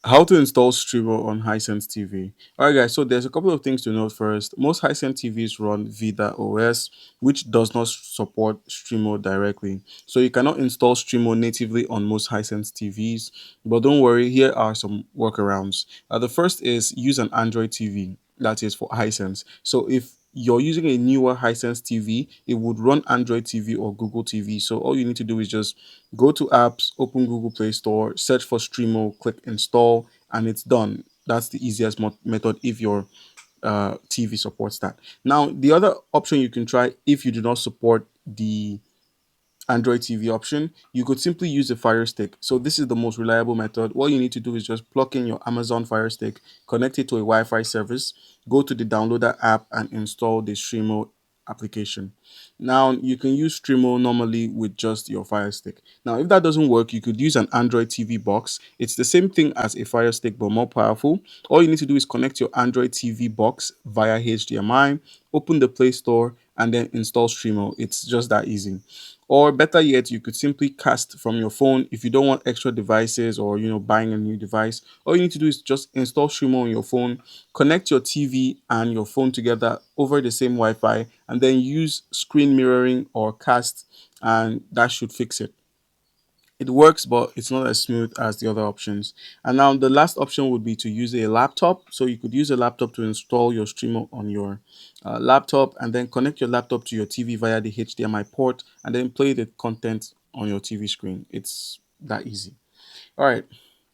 How to install Stremio on Hisense TV. Alright guys, so there's a couple of things to note first. Most Hisense TVs run Vida OS, which does not support Stremio directly. So you cannot install Stremio natively on most Hisense TVs. But don't worry, here are some workarounds. The first is use an Android TV, that is for Hisense. So if you're using a newer Hisense TV, it would run Android TV or Google TV. So all you need to do is just go to apps, open Google Play Store, search for Streamo, click install, and it's done. That's the easiest method if your TV supports that. Now, the other option you can try if you do not support the Android TV option, you could simply use a Fire Stick. So this is the most reliable method. All you need to do is just plug in your Amazon Fire Stick, connect it to a Wi-Fi service, go to the downloader app and install the Streamo application. Now you can use Streamo normally with just your Fire Stick. Now if that doesn't work, you could use an Android TV box. It's the same thing as a Fire Stick but more powerful. All you need to do is connect your Android TV box via HDMI, open the Play Store and then install Streamo. It's just that easy. Or better yet, you could simply cast from your phone if you don't want extra devices or buying a new device. All you need to do is just install Streamo on your phone, connect your TV and your phone together over the same Wi-Fi, and then use screen mirroring or cast, and that should fix it. It works, but it's not as smooth as the other options. And now the last option would be to use a laptop. So you could use a laptop to install your streamer on your laptop and then connect your laptop to your TV via the HDMI port and then play the content on your TV screen. It's that easy. All right.